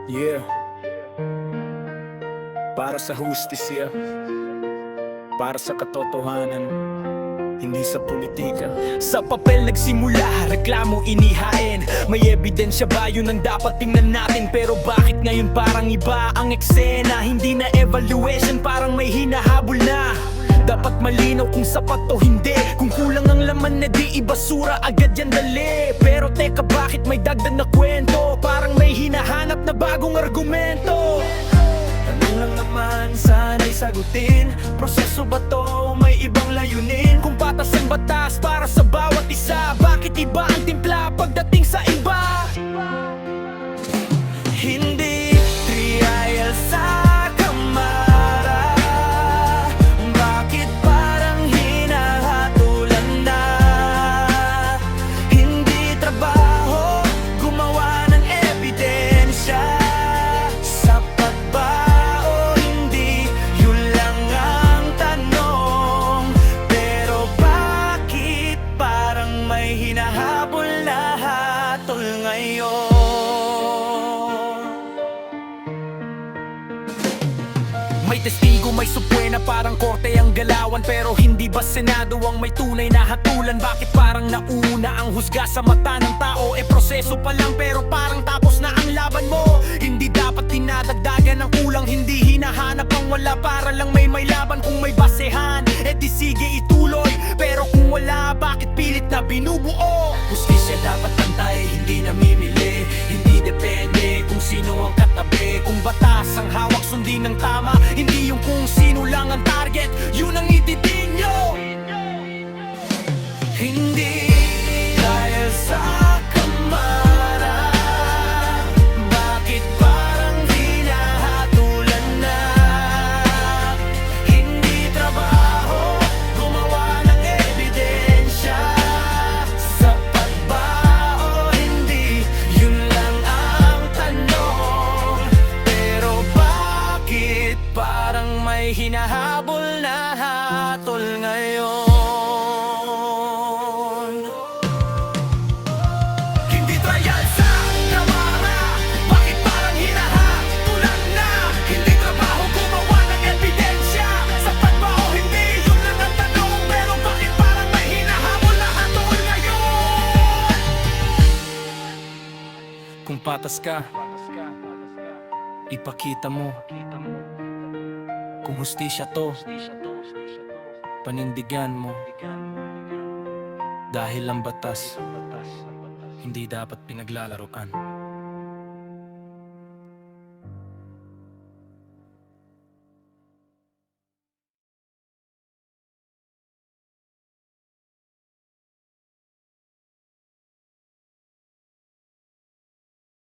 Yeah, para sa hustisya, para sa katotohanan, hindi sa politika. Sa papel nagsimula, reklamo inihain. May ebidensya ba yun ang dapat tingnan natin? Pero bakit ngayon parang iba ang eksena? Hindi na evaluation, parang may hinahabol na. Dapat malinaw kung sapat o hindi. Kung kulang ang laman na di ibasura agad yan dali. Pero teka, bakit may dagdag na kwento? Parang may hinahanap na bagong argumento. Tanong lang naman, sana'y sagutin. Proseso ba to? May ibang layunin? Kung patas ang batas para sa bawat isa, bakit iba ang timpla pagdating sa iba? Hindi trial sa kamara. Bakit parang hinahatulan na? Hindi trabaho gumawa ng ebidensya. Sapat ba o hindi? Yun lang ang tanong. Pero bakit parang may hinahabol na hatol ngayon? May testigo, may supwena, parang korte ang galawan. Pero hindi ba senado ang may tunay na hatulan? Bakit parang nauna ang husga sa mata ng tao? Proseso pa lang pero parang tapos na ang laban mo. Hindi dapat dinadagdagan ng kulang, hindi hinahanap ang wala para lang may laban. Kung may basehan, di sige ituloy. Pero kung wala, bakit pilit na binubuo? Hustisya dapat pantay, hindi namimili. Hindi depende kung sino ang katabi. Kung batas ang hawak, sundin ng tama. Hindi yung kung sino lang ang target, yun ang ititin nyo. Hindi dahil sa kamara. Bakit parang hinahatulan na? Hindi trabaho gumawa ng ebidensya. Sapat ba o hindi? Yun lang ang tanong. Pero bakit parang may hinahabol na hatol ngayon? Hindi trial sa kamara. Bakit parang hinahatulan na? Hindi trabaho gumawa ng ebidensya. Sapat ba o hindi? Yun lang ang tanong. Pero bakit parang may hinahabol na hatol ngayon? Kung patas ka, ipakita mo. Kung hustisya to, panindigan mo. Dahil ang batas, hindi dapat pinaglalaruan.